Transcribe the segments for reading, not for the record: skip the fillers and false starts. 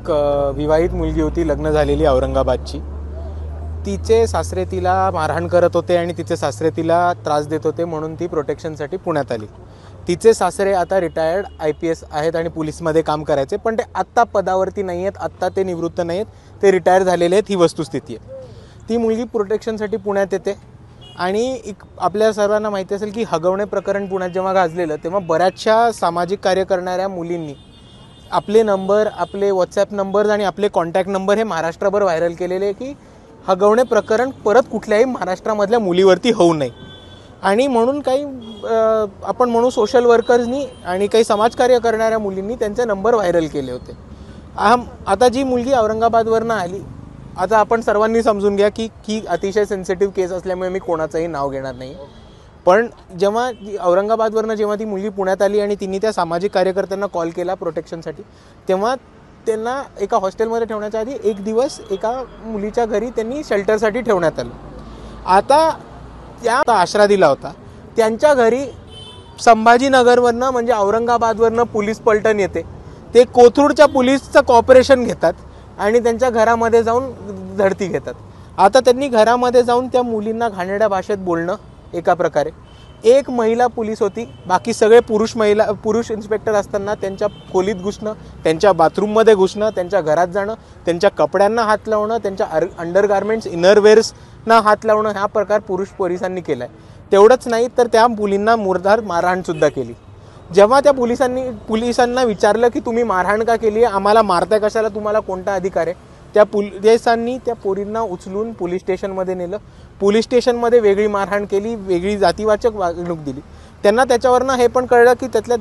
एक विवाहित मुलगी होती, लग्न झालेली औरंगाबादची. तिचे सासरे तिला मारहाण करत होते आणि तिचे सासरे तिला त्रास देत होते, म्हणून ती प्रोटेक्शनसाठी पुण्यात आली. तिचे सासरे आता रिटायर्ड IPS आहेत आणि पोलीसमध्ये काम करायचे, पण ते आत्ता पदावरती नाही आहेत, आत्ता ते निवृत्त नाही आहेत, ते रिटायर झालेले आहेत. ही वस्तुस्थिती आहे. ती मुलगी प्रोटेक्शनसाठी पुण्यात येते आणि आपल्या सर्वांना माहिती असेल की हगवणे प्रकरण पुण्यात जेव्हा गाजलेलं तेव्हा बऱ्याचशा सामाजिक कार्य करणाऱ्या मुलींनी आपले नंबर, आपले WhatsApp नंबर्स आणि आपले कॉन्टॅक्ट नंबर हे महाराष्ट्रभर व्हायरल केलेले की हगवणे प्रकरण परत कुठल्याही महाराष्ट्रामधल्या मुलीवरती होऊ नये. आणि म्हणून काही आपण म्हणू सोशल वर्कर्सनी आणि काही समाजकार्य करणाऱ्या मुलींनी त्यांचे नंबर व्हायरल केले होते. आता जी मुलगी औरंगाबादवरनं आली, आता आपण सर्वांनी समजून घ्या की ही अतिशय सेन्सिटिव्ह केस असल्यामुळे मी कोणाचंही नाव घेणार नाही. पण जेव्हा औरंगाबादवरनं जेव्हा ती मुलगी पुण्यात आली आणि तिने त्या सामाजिक कार्यकर्त्यांना कॉल केला प्रोटेक्शनसाठी, तेव्हा त्यांना एका हॉस्टेलमध्ये ठेवण्याच्या आधी एक दिवस एका मुलीच्या घरी त्यांनी शेल्टरसाठी ठेवण्यात आलं. आता त्या आश्रा दिला होता. त्यांच्या घरी संभाजीनगरवरनं म्हणजे औरंगाबादवरनं पोलीस पलटण येते. ते कोथरूडच्या पोलीसचं कॉपरेशन घेतात आणि त्यांच्या घरामध्ये जाऊन झडती घेतात. आता त्यांनी घरामध्ये जाऊन त्या मुलींना घाणेरड्या भाषेत बोलणं, एका प्रकारे एक महिला पोलीस होती, बाकी सगळे पुरुष इन्स्पेक्टर असताना त्यांच्या खोलीत घुसणं, त्यांच्या बाथरूममध्ये घुसणं, त्यांच्या घरात जाणं, त्यांच्या कपड्यांना हात लावणं, त्यांच्या अंडरगार्मेंट्स इनरवेअर्सना हात लावणं, हा प्रकार पुरुष पोलिसांनी केला आहे. तेवढंच नाही तर त्या मुलींना मुर्दार मारहाणसुद्धा केली. जेव्हा त्या पोलिसांना विचारलं की तुम्ही मारहाण का केली आहे, आम्हाला मारताय कशाला, तुम्हाला कोणता अधिकार आहे, त्या पोलिसांनी त्या पोरींना उचलून पोलीस स्टेशनमध्ये नेलं. पोलीस स्टेशनमध्ये वेगळी मारहाण केली, वेगळी जातीवाचक वागणूक दिली. त्यांना त्याच्यावरनं हे पण कळलं की त्यातल्या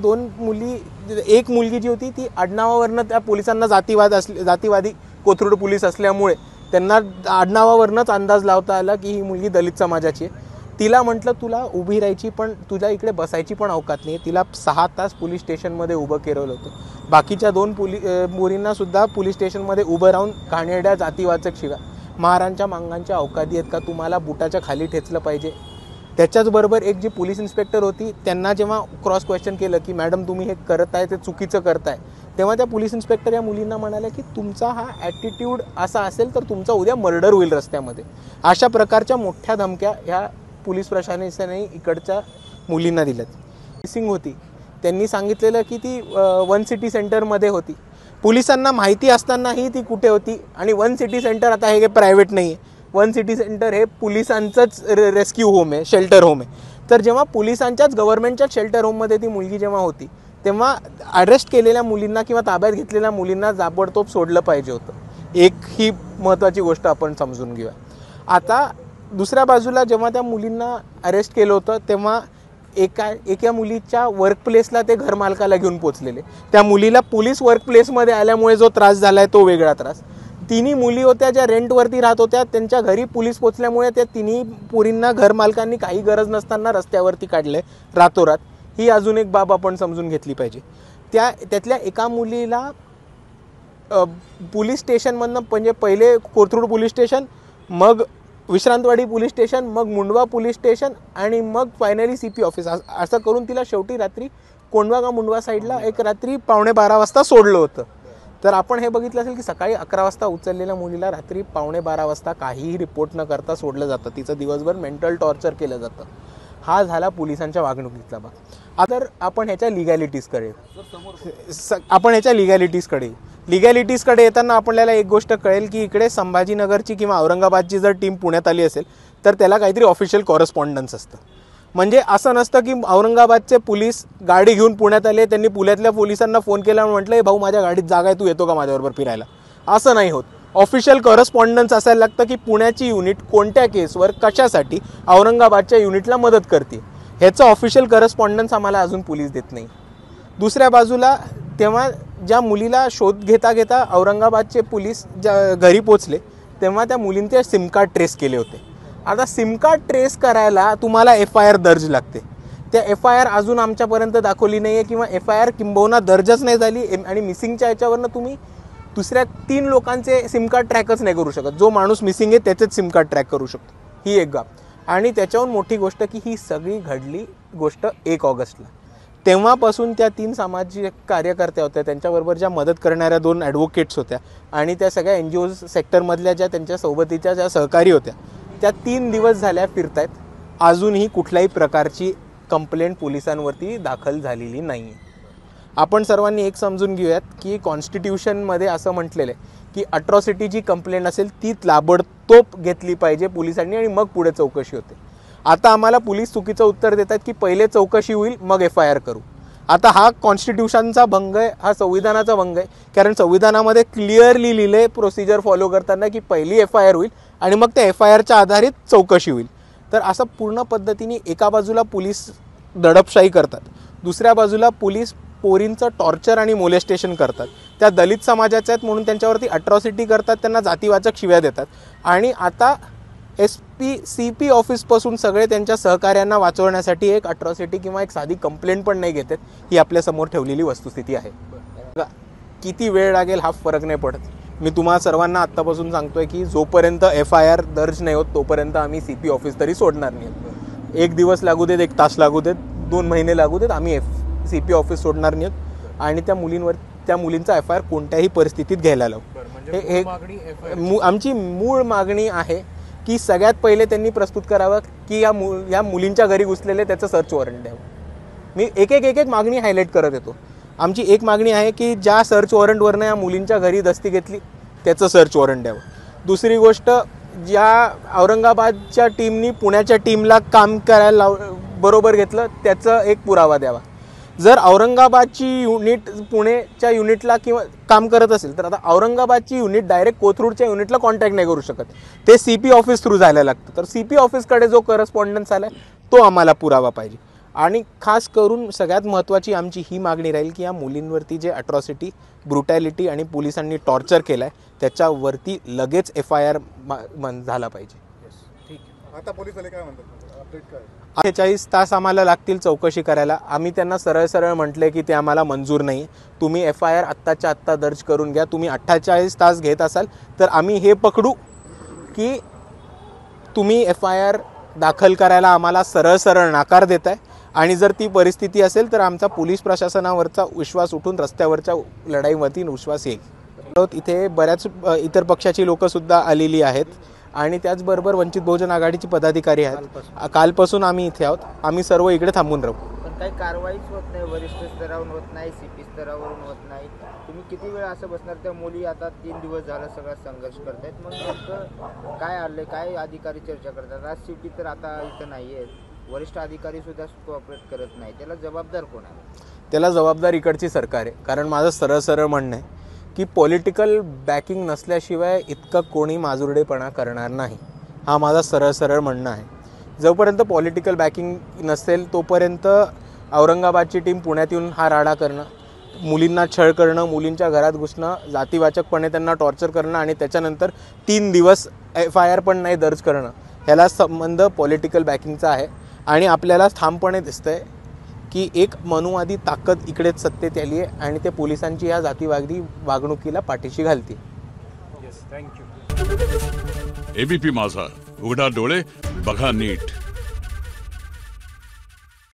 एक मुलगी जी होती ती आडनावावरनं त्या पोलिसांना जातीवादी कोथरूड पोलीस असल्यामुळे त्यांना आडनावावरनंच अंदाज लावता आला की ही मुलगी दलित समाजाची आहे. तिला म्हटलं तुला उभी राहायची पण तुझ्या इकडे बसायची पण अवकात नाही. तिला 6 तास पोलीस स्टेशनमध्ये उभं केलं होतं. बाकीच्या 2 मुलींना सुद्धा पोलीस स्टेशनमध्ये उभं राहून घाणेरड्या जातीवाचक शिव्या, महारांच्या मांगांच्या अवकाती आहेत का, तुम्हाला बुटाच्या खाली ठेचलं पाहिजे. त्याच्याचबरोबर एक जी पोलीस इन्स्पेक्टर होती त्यांना जेव्हा क्रॉस क्वेश्चन केलं की मॅडम तुम्ही हे करताय ते चुकीचं करताय, तेव्हा त्या पोलीस इन्स्पेक्टर या मुलींना म्हणाल्या की तुमचा हा ॲटिट्यूड असा असेल तर तुमचा उद्या मर्डर होईल रस्त्यामध्ये. अशा प्रकारच्या मोठ्या धमक्या ह्या पोलीस प्रशासनाने इकडच्या मुलींना दिल्यात. मिसिंग होती, त्यांनी सांगितलेलं की ती 1 सिटी सेंटरमध्ये होती. पोलिसांना माहिती असतानाही ती कुठे होती. आणि 1 सिटी सेंटर आता हे प्रायव्हेट नाही आहे, 1 सिटी सेंटर हे पोलिसांचंच रेस्क्यू होम आहे, शेल्टर होम आहे. तर जेव्हा पोलिसांच्याच गव्हर्नमेंटच्याच शेल्टर होममध्ये ती मुलगी जेव्हा होती तेव्हा अरेस्ट केलेल्या मुलींना किंवा ताब्यात घेतलेल्या मुलींना ताबडतोब सोडलं पाहिजे होतं. एक ही महत्त्वाची गोष्ट आपण समजून घेऊया. आता दुसऱ्या बाजूला जेव्हा त्या मुलींना अरेस्ट केलं होतं तेव्हा एका मुलीच्या वर्कप्लेसला ते घरमालकाला घेऊन पोचलेले. त्या मुलीला पोलीस वर्कप्लेसमध्ये आल्यामुळे जो त्रास झाला आहे तो वेगळा त्रास. 3 मुली होत्या ज्या रेंटवरती राहत होत्या, त्यांच्या घरी पोलीस पोचल्यामुळे त्या 3 पोरींना घरमालकांनी काही गरज नसताना रस्त्यावरती काढले रातोरात. ही अजून एक बाब आपण समजून घेतली पाहिजे. त्यातल्या एका मुलीला पोलीस स्टेशनमधनं म्हणजे पहिले कोथरूड पोलीस स्टेशन, मग विश्रांतवाडी पोलीस स्टेशन, मग मुंडवा पोलीस स्टेशन आणि मग फायनली CP ऑफिस, असं करून तिला शेवटी रात्री मुंडवा साईडला एक रात्री 11:15 वाजता सोडलं होतं. तर आपण हे बघितलं असेल की सकाळी 11 वाजता उचललेल्या मुलीला रात्री 11:15 वाजता काहीही रिपोर्ट न करता सोडलं जातं. तिचं दिवसभर मेंटल टॉर्चर केलं जातं. हा झाला पोलिसांच्या वागणुकीतला भाग. आता आपण ह्याच्या लिगॅलिटीजकडे येताना आपल्याला एक गोष्ट कळेल की इकडे संभाजीनगरची किंवा औरंगाबादची जर टीम पुण्यात आली असेल तर त्याला काहीतरी ऑफिशियल कॉरेस्पॉन्डन्स असतं. म्हणजे असं नसतं की औरंगाबादचे पोलीस गाडी घेऊन पुण्यात आले, त्यांनी पुण्यातल्या पोलिसांना फोन केला आणि म्हटलं भाऊ माझ्या गाडीत जागा आहे, तू येतो का माझ्याबरोबर फिरायला. असं नाही होत. ऑफिशियल कॉरेस्पॉन्डन्स असायला लागतं की पुण्याची युनिट कोणत्या केसवर कशासाठी औरंगाबादच्या युनिटला मदत करते, ह्याचं ऑफिशियल कॉरेस्पॉन्डन्स आम्हाला अजून पोलीस देत नाही. दुसऱ्या बाजूला तेव्हा ज्या मुलीला शोध घेता औरंगाबादचे पोलीस ज्या घरी पोचले तेव्हा त्या मुलींचे सिम कार्ड ट्रेस केले होते. आता सिम कार्ड ट्रेस करायला तुम्हाला FIR दर्ज लागते. त्या FIR अजून आमच्यापर्यंत दाखवली नाही आहे किंवा FIR किंबहुना दर्जच नाही झाली. आणि मिसिंगच्या याच्यावरनं तुम्ही दुसऱ्या 3 लोकांचे सिम कार्ड ट्रॅकच नाही करू शकत. जो माणूस मिसिंग आहे त्याचेच सिम कार्ड ट्रॅक करू शकतो. ही एक गाप. आणि त्याच्याहून मोठी गोष्ट की ही सगळी घडली गोष्ट 1 ऑगस्टला. तेव्हापासून त्या 3 सामाजिक कार्यकर्त्या होत्या, त्यांच्याबरोबर ज्या मदत करणाऱ्या 2 ॲडव्होकेट्स होत्या आणि त्या सगळ्या NGO सेक्टरमधल्या ज्या त्यांच्या सोबतीच्या ज्या सहकारी होत्या, त्या 3 दिवस झाल्या फिरतायत. अजूनही कुठल्याही प्रकारची कंप्लेंट पोलिसांवरती दाखल झालेली नाही. आपण सर्वांनी एक समजून घेऊयात की कॉन्स्टिट्यूशनमध्ये असं म्हटलेलं आहे की अट्रॉसिटी जी कंप्लेंट असेल ती ताबडतोब घेतली पाहिजे पोलिसांनी आणि मग पुढे चौकशी होते. आता आम्हाला पोलीस चुकीचं उत्तर देतात की पहिले चौकशी होईल मग FIR करू. आता हा कॉन्स्टिट्यूशनचा भंग आहे, हा संविधानाचा भंग आहे. कारण संविधानामध्ये क्लिअरली लिहिले प्रोसिजर फॉलो करताना की पहिली FIR होईल आणि मग त्या FIRच्या आधारित चौकशी होईल. तर असं पूर्ण पद्धतीने एका बाजूला पोलीस दडपशाही करतात, दुसऱ्या बाजूला पोलीस पोरींचं टॉर्चर आणि मोलेस्टेशन करतात. त्या दलित समाजाच्या आहेत म्हणून त्यांच्यावरती अट्रॉसिटी करतात, त्यांना जातीवाचक शिव्या देतात. आणि आता CP ऑफिसपासून सगळे त्यांच्या सहकार्यांना वाचवण्यासाठी एक अट्रॉसिटी किंवा एक साधी कंप्लेंट पण नाही घेतात. ही आपल्यासमोर ठेवलेली वस्तुस्थिती आहे. किती वेळ लागेल हा फरक नाही पडत. मी तुम्हा सर्वांना आत्तापासून सांगतोय की जोपर्यंत FIR दर्ज नाही होत तोपर्यंत आम्ही CP ऑफिस तरी सोडणार नाही. 1 दिवस लागू देत, 1 तास लागू देत, 2 महिने लागू देत, आम्ही CP ऑफिस सोडणार नाही. आणि त्या मुलींचा FIR कोणत्याही परिस्थितीत घ्यायला लावू. हे आमची मूळ मागणी आहे की सगळ्यात पहिले त्यांनी प्रस्तुत करावं की या मुलींच्या घरी घुसलेले त्याचं सर्च वॉरंट द्यावं. मी एक मागणी हायलाईट करत येतो. आमची एक मागणी आहे की ज्या सर्च वॉरंटवरनं या मुलींच्या घरी दस्ती घेतली त्याचं सर्च वॉरंट द्यावं. दुसरी गोष्ट, ज्या औरंगाबादच्या टीमनी पुण्याच्या टीमला काम करायला बरोबर घेतलं त्याचं एक पुरावा द्यावा. जर औरंगाबादची युनिट पुणेच्या युनिटला किंवा काम करत असेल तर आता औरंगाबादची युनिट डायरेक्ट कोथरूडच्या युनिटला कॉन्टॅक्ट नाही करू शकत, ते CP ऑफिस थ्रू जायला लागतं. तर CP ऑफिसकडे जो करस्पॉन्डन्स आला तो आम्हाला पुरावा पाहिजे. आणि खास करून सगळ्यात महत्त्वाची आमची ही मागणी राहील की या मुलींवरती जे अट्रॉसिटी, ब्रुटॅलिटी आणि पोलिसांनी टॉर्चर केलं आहे त्याच्यावरती लगेच FIR झाला पाहिजे. ठीक आहे. आता पोलीस आले काय म्हणतात, अपडेट काय? 48 तास आम्हाला लागतील चौकशी करायला. आम्ही त्यांना सरळ म्हटले की ते आम्हाला मंजूर नाही. तुम्ही FIR आत्ताच्या आत्ता दर्ज करून घ्या. तुम्ही 48 तास घेत असाल तर आम्ही हे पकडू की तुम्ही FIR दाखल करायला आम्हाला सरळ नकार देत आहे. आणि जर ती परिस्थिती असेल तर आमचा पोलीस प्रशासनावरचा विश्वास उठून रस्त्यावरच्या लढाईवरती विश्वास येईल. इथे बऱ्याच इतर पक्षाची लोकंसुद्धा आलेली आहेत आणि त्याचबरोबर वंचित बहुजन आघाडीची पदाधिकारी आहेत. कालपासून आम्ही इथे आहोत. आम्ही सर्व इकडे थांबून राहू. पण काही कारवाईच होत नाही, वरिष्ठ स्तरावरून होत नाही, CP स्तरावरून होत नाही. तुम्ही किती वेळ असं बसणार? त्या मुली आता 3 दिवस झाला सगळा संघर्ष करतायत. मग नेमकं काय आलं, काय अधिकारी चर्चा करतात? आज CP तर आता इथं नाही आहेत, वरिष्ठ अधिकारी सुद्धा कोऑपरेट करत नाही. त्याला जबाबदार कोण आहे? त्याला जबाबदार इकडची सरकार आहे. कारण माझं सरळ म्हणणं आहे की पॉलिटिकल बॅकिंग नसल्याशिवाय इतकं कोणी माजुरडेपणा करणार नाही. हा माझा सरळ म्हणणं आहे. जोपर्यंत पॉलिटिकल बॅकिंग नसेल तोपर्यंत औरंगाबादची टीम पुण्यात येऊन हा राडा करणं, मुलींना छळ करणं, मुलींच्या घरात घुसणं, जातीवाचकपणे त्यांना टॉर्चर करणं आणि त्याच्यानंतर 3 दिवस FIR पण नाही दर्ज करणं, ह्याला संबंध पॉलिटिकल बॅकिंगचा आहे. आणि आपल्याला ठामपणे दिसतंय की एक मनुवादी ताकद इकडेच सत्तेत आली आहे आणि ते पोलिसांची या जातीवादी वागणुकीला पाठीशी घालते. थँक्यू. ABP माझा, उघडा डोळे बघा नीट.